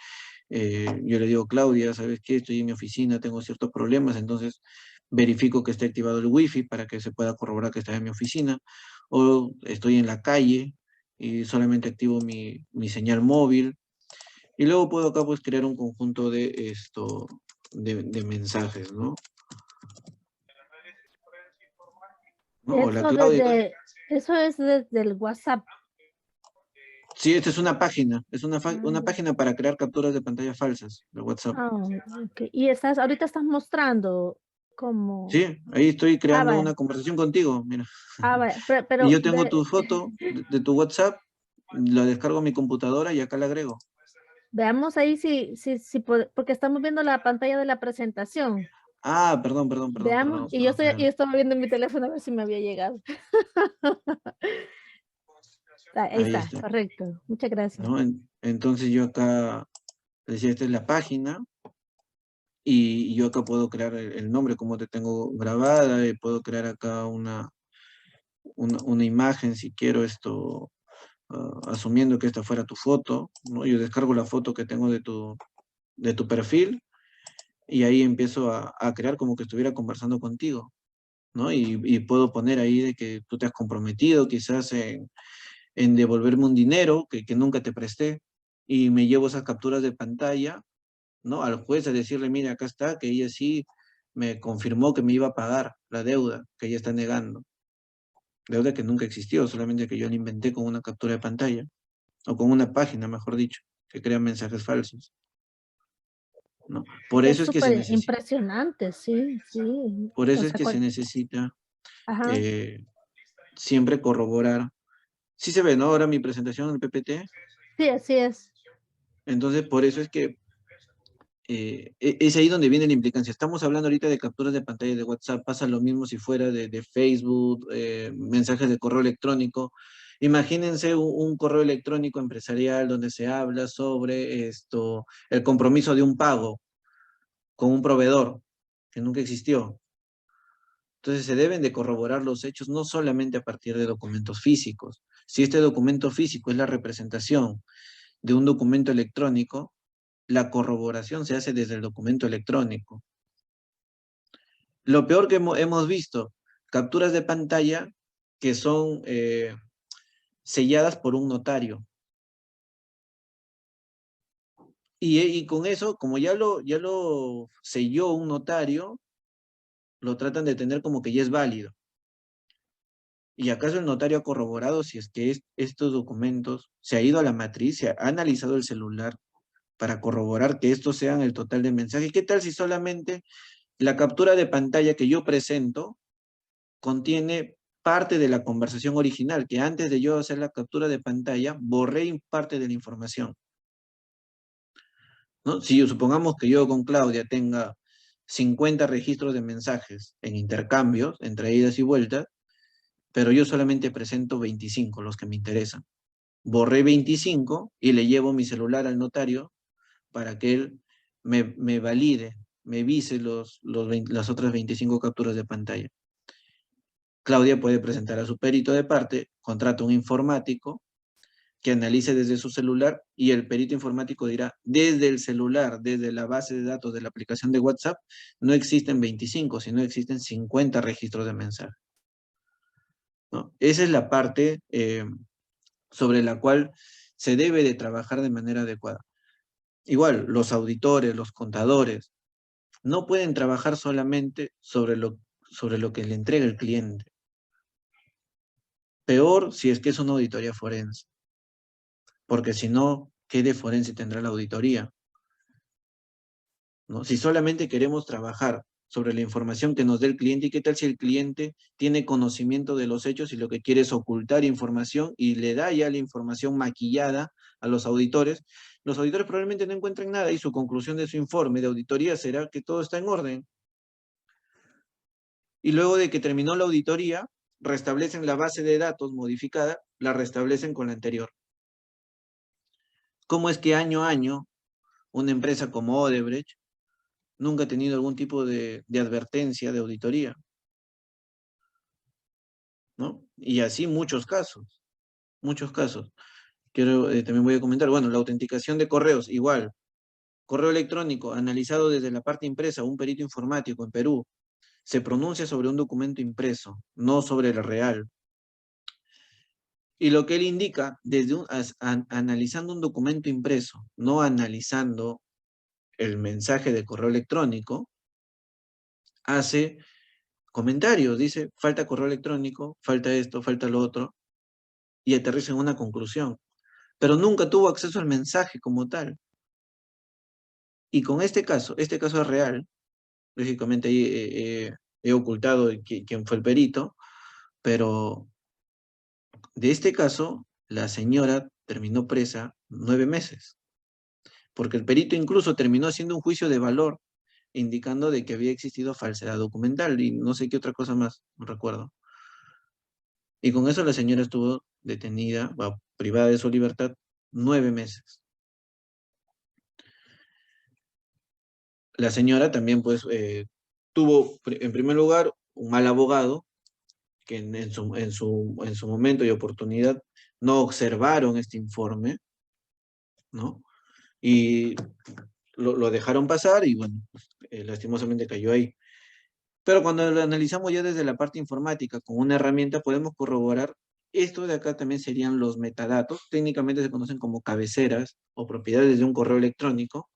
Yo le digo, Claudia, ¿sabes qué? Estoy en mi oficina, tengo ciertos problemas, entonces verifico que esté activado el wifi para que se pueda corroborar que está en mi oficina, o estoy en la calle y solamente activo mi señal móvil, y luego puedo acá pues crear un conjunto de de mensajes, ¿no? ¿No? Hola Eso Claudia. eso es desde el WhatsApp. Sí, esta es una página, una Ah, página para crear capturas de pantalla falsas de WhatsApp. ah, ok. Y ahorita estás mostrando cómo. Sí, ahí estoy Ah, creando vaya, una conversación contigo, mira. vaya, Y pero yo tengo tu foto de tu WhatsApp, la descargo a mi computadora y acá la agrego. veamos ahí porque estamos viendo la pantalla de la presentación. Ah, perdón, perdón, perdón, Veamos, perdón, y perdón. yo estaba viendo en mi teléfono a ver si me había llegado. Ahí Ahí está, está, correcto. Muchas gracias. ¿no? Entonces yo acá decía, esta es la página y yo acá puedo crear el nombre como te tengo grabada, y puedo crear acá una imagen si quiero asumiendo que esta fuera tu foto, ¿no? Yo descargo la foto que tengo de tu perfil y ahí empiezo a crear como que estuviera conversando contigo, ¿no? Y puedo poner ahí de que tú te has comprometido quizás en devolverme un dinero que nunca te presté y me llevo esas capturas de pantalla, ¿no? Al juez a decirle, mira, acá está, que ella sí me confirmó que me iba a pagar la deuda que ella está negando. Deuda que nunca existió, solamente que yo la inventé con una captura de pantalla, o con una página, mejor dicho, que crea mensajes falsos, ¿no? Por Es eso es que se súper necesita, impresionante, sí, sí. por O eso es sea, que se necesita ajá, eh, siempre corroborar. Sí se ve, ¿no? Ahora mi presentación en el PPT. sí, así es. Entonces, por eso es que es ahí donde viene la implicancia. Estamos hablando ahorita de capturas de pantalla de WhatsApp, pasa lo mismo si fuera de Facebook, mensajes de correo electrónico. Imagínense un correo electrónico empresarial donde se habla sobre el compromiso de un pago con un proveedor que nunca existió. Entonces se deben de corroborar los hechos no solamente a partir de documentos físicos. Si este documento físico es la representación de un documento electrónico, la corroboración se hace desde el documento electrónico. Lo peor que hemos visto, capturas de pantalla que son selladas por un notario. Y con eso, como ya lo selló un notario, lo tratan de tener como que ya es válido. ¿Y acaso el notario ha corroborado si es que estos documentos se ha ido a la matriz, se ha analizado el celular para corroborar que estos sean el total de mensajes? ¿Qué tal si solamente la captura de pantalla que yo presento contiene parte de la conversación original, que antes de yo hacer la captura de pantalla, borré parte de la información, ¿no? Si supongamos que yo con Claudia tenga 50 registros de mensajes en intercambios, entre idas y vueltas, pero yo solamente presento 25, los que me interesan. Borré 25 y le llevo mi celular al notario para que él me valide, me vise las otras 25 capturas de pantalla. Claudia puede presentar a su perito de parte, contrata un informático que analice desde su celular y el perito informático dirá, desde el celular, desde la base de datos de la aplicación de WhatsApp, no existen 25, sino existen 50 registros de mensaje, ¿no? Esa es la parte sobre la cual se debe de trabajar de manera adecuada. Igual, los auditores, los contadores, no pueden trabajar solamente sobre lo que le entrega el cliente. Peor si es que es una auditoría forense, porque si no, ¿qué de forense tendrá la auditoría? ¿No? Si solamente queremos trabajar sobre la información que nos dé el cliente, ¿y qué tal si el cliente tiene conocimiento de los hechos y lo que quiere es ocultar información y le da ya la información maquillada a los auditores? Los auditores probablemente no encuentren nada y su conclusión de su informe de auditoría será que todo está en orden. Y luego de que terminó la auditoría, restablecen la base de datos modificada, la restablecen con la anterior. ¿Cómo es que año a año una empresa como Odebrecht nunca ha tenido algún tipo de advertencia de auditoría? ¿No? Y así muchos casos, muchos casos. Quiero, también voy a comentar, bueno, la autenticación de correos, igual, correo electrónico analizado desde la parte impresa, un perito informático en Perú, se pronuncia sobre un documento impreso, no sobre el real. Y lo que él indica, analizando un documento impreso, no analizando el mensaje de correo electrónico, hace comentarios, dice, falta correo electrónico, falta esto, falta lo otro, y aterriza en una conclusión. Pero nunca tuvo acceso al mensaje como tal. Y con este caso es real, lógicamente ahí he ocultado quién fue el perito, pero de este caso, la señora terminó presa 9 meses, porque el perito incluso terminó haciendo un juicio de valor, indicando de que había existido falsedad documental y no sé qué otra cosa más, no recuerdo. Y con eso la señora estuvo detenida, privada de su libertad, 9 meses. La señora también, pues, tuvo, en primer lugar, un mal abogado, que en su momento y oportunidad no observaron este informe, ¿no? Y lo dejaron pasar y, bueno, pues, lastimosamente cayó ahí. Pero cuando lo analizamos ya desde la parte informática con una herramienta, podemos corroborar. Esto de acá también serían los metadatos. Técnicamente se conocen como cabeceras o propiedades de un correo electrónico.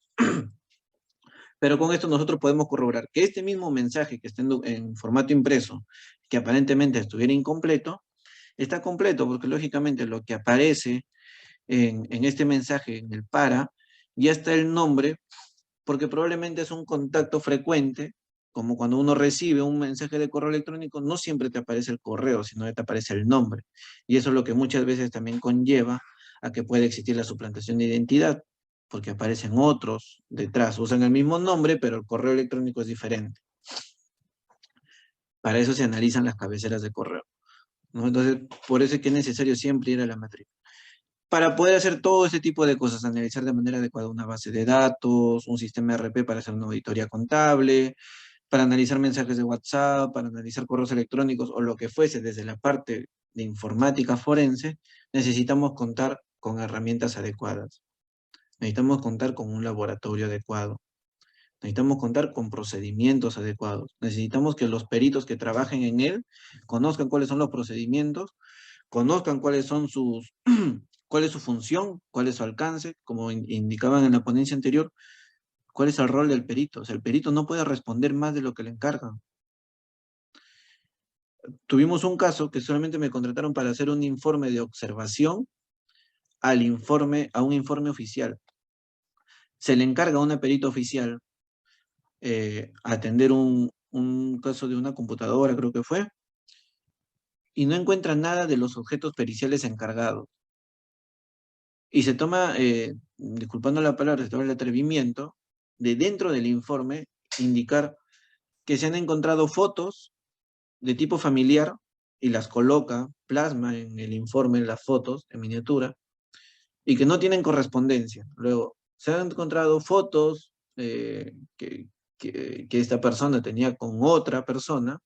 Pero con esto nosotros podemos corroborar que este mismo mensaje que está en formato impreso, que aparentemente estuviera incompleto, está completo porque lógicamente lo que aparece en este mensaje, en el para, ya está el nombre, porque probablemente es un contacto frecuente, como cuando uno recibe un mensaje de correo electrónico, no siempre te aparece el correo, sino que te aparece el nombre. Y eso es lo que muchas veces también conlleva a que pueda existir la suplantación de identidad, porque aparecen otros detrás, usan el mismo nombre, pero el correo electrónico es diferente. Para eso se analizan las cabeceras de correo, ¿no? Entonces, por eso es que es necesario siempre ir a la matrícula. Para poder hacer todo este tipo de cosas, analizar de manera adecuada una base de datos, un sistema RP para hacer una auditoría contable, para analizar mensajes de WhatsApp, para analizar correos electrónicos o lo que fuese desde la parte de informática forense, necesitamos contar con herramientas adecuadas. Necesitamos contar con un laboratorio adecuado. Necesitamos contar con procedimientos adecuados. Necesitamos que los peritos que trabajen en él conozcan cuáles son los procedimientos, conozcan cuáles son cuál es su función, cuál es su alcance, como indicaban en la ponencia anterior, cuál es el rol del perito. O sea, el perito no puede responder más de lo que le encargan. Tuvimos un caso que solamente me contrataron para hacer un informe de observación a un informe oficial. Se le encarga a una perita oficial atender un caso de una computadora, creo que fue, y no encuentra nada de los objetos periciales encargados. Y se toma, disculpando la palabra, se toma el atrevimiento de dentro del informe indicar que se han encontrado fotos de tipo familiar y las coloca, plasma en el informe las fotos en miniatura y que no tienen correspondencia. Luego, se han encontrado fotos que esta persona tenía con otra persona,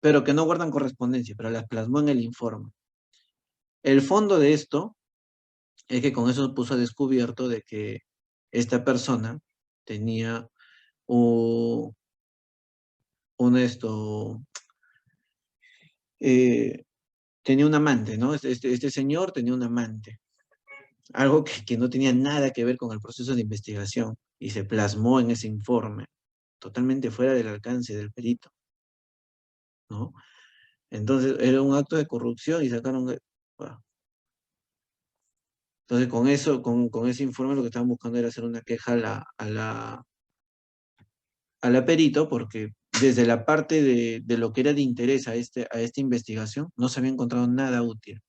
pero que no guardan correspondencia, pero las plasmó en el informe. El fondo de esto es que con eso puso a descubierto de que esta persona tenía un esto, eh, tenía un amante, ¿no? Este señor tenía un amante, algo que no tenía nada que ver con el proceso de investigación y se plasmó en ese informe, totalmente fuera del alcance del perito, ¿no? Entonces era un acto de corrupción y sacaron... Bueno, entonces con eso, con ese informe lo que estaban buscando era hacer una queja a la perito porque desde la parte de lo que era de interés a esta investigación no se había encontrado nada útil.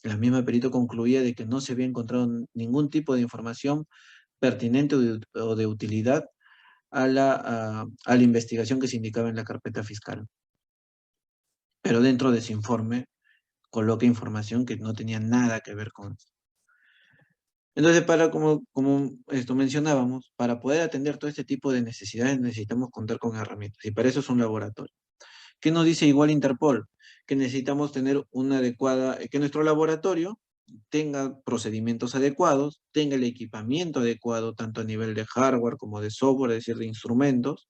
La misma perito concluía de que no se había encontrado ningún tipo de información pertinente o de utilidad a la investigación que se indicaba en la carpeta fiscal. Pero dentro de ese informe coloca información que no tenía nada que ver con eso. Entonces, como esto mencionábamos, para poder atender todo este tipo de necesidades necesitamos contar con herramientas y para eso es un laboratorio. ¿Qué nos dice igual Interpol? Que necesitamos tener una adecuada, que nuestro laboratorio tenga procedimientos adecuados, tenga el equipamiento adecuado, tanto a nivel de hardware como de software, es decir, de instrumentos,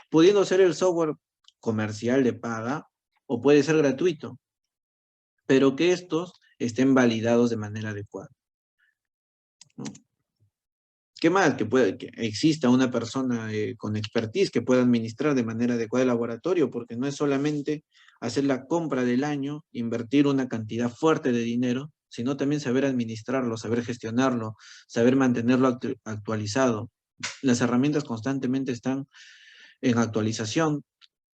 pudiendo ser el software comercial de paga o puede ser gratuito, pero que estos estén validados de manera adecuada, ¿no? ¿Qué más? Que exista una persona con expertise que pueda administrar de manera adecuada el laboratorio, porque no es solamente hacer la compra del año, invertir una cantidad fuerte de dinero, sino también saber administrarlo, saber gestionarlo, saber mantenerlo actualizado. Las herramientas constantemente están en actualización,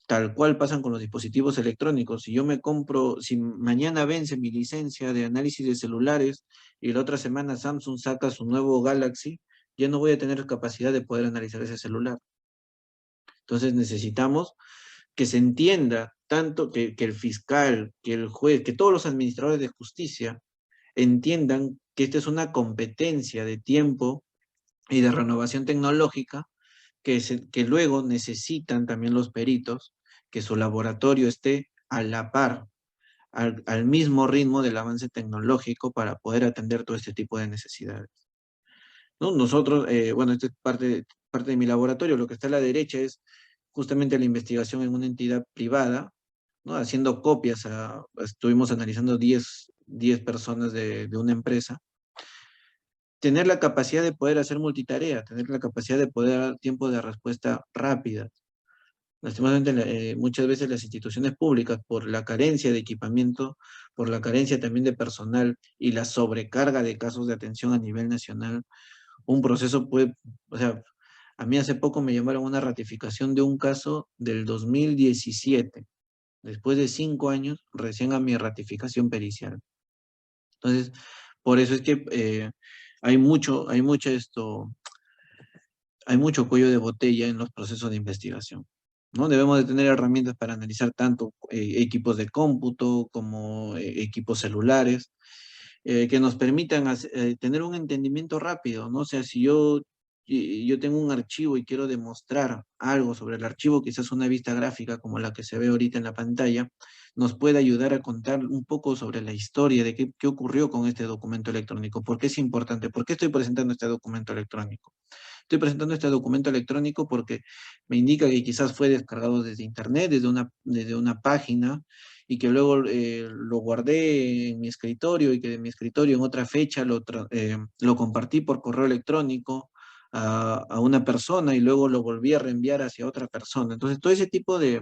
tal cual pasan con los dispositivos electrónicos. Si yo me compro, si mañana vence mi licencia de análisis de celulares y la otra semana Samsung saca su nuevo Galaxy, ya no voy a tener capacidad de poder analizar ese celular. Entonces necesitamos que se entienda tanto que el fiscal, que el juez, que todos los administradores de justicia entiendan que esta es una competencia de tiempo y de renovación tecnológica que luego necesitan también los peritos que su laboratorio esté a la par, al mismo ritmo del avance tecnológico para poder atender todo este tipo de necesidades, ¿no? Nosotros, bueno, esta es parte de mi laboratorio, lo que está a la derecha es justamente la investigación en una entidad privada, ¿no? Haciendo copias, estuvimos analizando 10 personas de una empresa, tener la capacidad de poder hacer multitarea, tener la capacidad de poder dar tiempo de respuesta rápida. Lastimosamente, muchas veces las instituciones públicas, por la carencia de equipamiento, por la carencia también de personal y la sobrecarga de casos de atención a nivel nacional, un proceso puede, o sea, a mí hace poco me llamaron una ratificación de un caso del 2017, después de 5 años, recién a mi ratificación pericial. Entonces, por eso es que hay mucho cuello de botella en los procesos de investigación, ¿no? Debemos de tener herramientas para analizar tanto equipos de cómputo como equipos celulares, que nos permitan tener un entendimiento rápido, ¿no? O sea, si yo tengo un archivo y quiero demostrar algo sobre el archivo, quizás una vista gráfica como la que se ve ahorita en la pantalla, nos puede ayudar a contar un poco sobre la historia de qué ocurrió con este documento electrónico, por qué es importante, por qué estoy presentando este documento electrónico. Estoy presentando este documento electrónico porque me indica que quizás fue descargado desde internet, desde una página, y que luego lo guardé en mi escritorio y que de mi escritorio en otra fecha lo compartí por correo electrónico a una persona y luego lo volví a reenviar hacia otra persona. Entonces, todo ese tipo de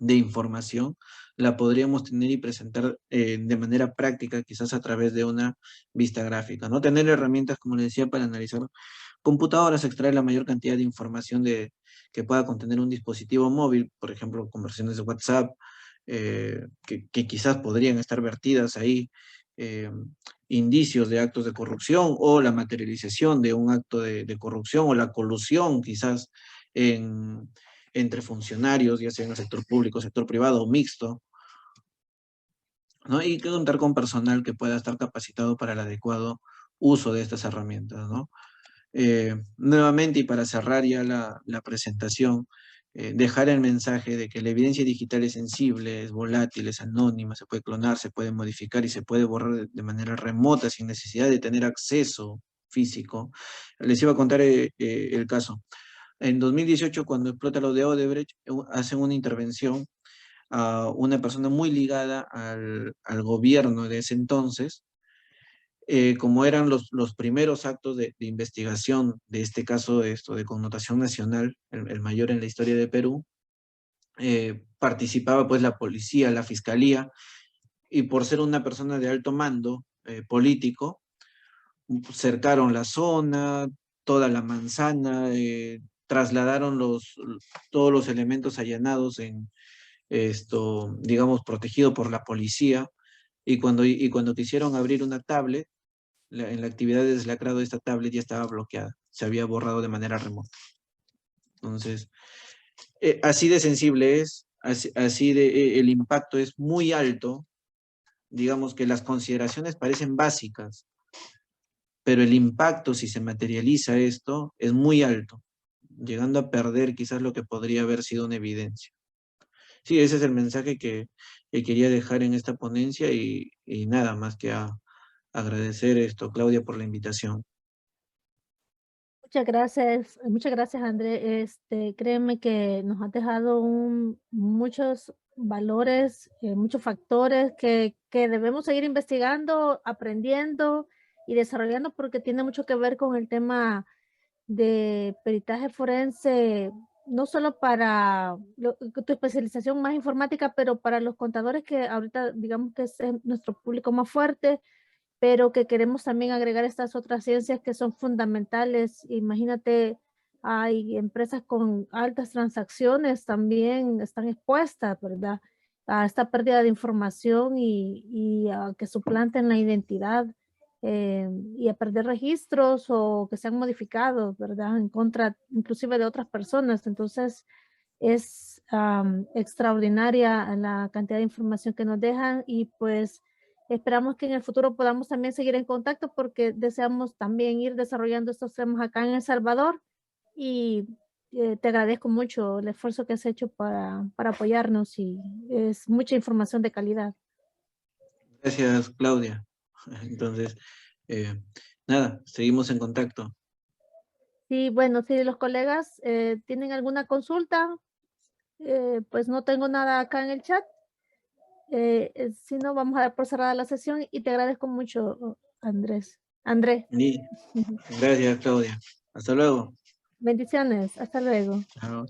información la podríamos tener y presentar de manera práctica, quizás a través de una vista gráfica, ¿no? Tener herramientas, como les decía, para analizar computadoras, extraer la mayor cantidad de información que pueda contener un dispositivo móvil, por ejemplo, conversaciones de WhatsApp, que quizás podrían estar vertidas ahí, eh, indicios de actos de corrupción o la materialización de un acto de corrupción o la colusión quizás entre funcionarios, ya sea en el sector público, sector privado o mixto, ¿no? Y que contar con personal que pueda estar capacitado para el adecuado uso de estas herramientas, ¿no? Nuevamente, y para cerrar ya la presentación, dejar el mensaje de que la evidencia digital es sensible, es volátil, es anónima, se puede clonar, se puede modificar y se puede borrar de manera remota sin necesidad de tener acceso físico. Les iba a contar el caso. En 2018, cuando explota lo de Odebrecht, hacen una intervención a una persona muy ligada al gobierno de ese entonces, como eran los primeros actos de investigación de este caso de connotación nacional, el mayor en la historia de Perú, participaba pues la policía, la fiscalía, y por ser una persona de alto mando político, cercaron la zona, toda la manzana, trasladaron todos los elementos allanados en esto, digamos, protegido por la policía, y cuando quisieron abrir una tablet, en la actividad de deslacrado de esta tablet ya estaba bloqueada, se había borrado de manera remota. Entonces, así de sensible es, así de, el impacto es muy alto, digamos que las consideraciones parecen básicas, pero el impacto, si se materializa esto, es muy alto, llegando a perder quizás lo que podría haber sido una evidencia. Sí, ese es el mensaje que quería dejar en esta ponencia y nada más que agradecer esto, Claudia, por la invitación. Muchas gracias, André. Créeme que nos has dejado muchos valores, muchos factores que debemos seguir investigando, aprendiendo y desarrollando porque tiene mucho que ver con el tema de peritaje forense, no solo para tu especialización más informática, pero para los contadores que ahorita digamos que es nuestro público más fuerte, pero que queremos también agregar estas otras ciencias que son fundamentales. Imagínate, hay empresas con altas transacciones también están expuestas, ¿verdad? A esta pérdida de información y a que suplanten la identidad y a perder registros o que sean modificados, ¿verdad? En contra inclusive de otras personas. Entonces, es extraordinaria la cantidad de información que nos dejan y pues esperamos que en el futuro podamos también seguir en contacto porque deseamos también ir desarrollando estos temas acá en El Salvador y te agradezco mucho el esfuerzo que has hecho para apoyarnos y es mucha información de calidad. Gracias, Claudia. Entonces, eh, nada, seguimos en contacto. Y bueno, si los colegas tienen alguna consulta, pues no tengo nada acá en el chat. Si no, vamos a dar por cerrada la sesión y te agradezco mucho, André. Y gracias, Claudia. Hasta luego. Bendiciones. Hasta luego. Chao.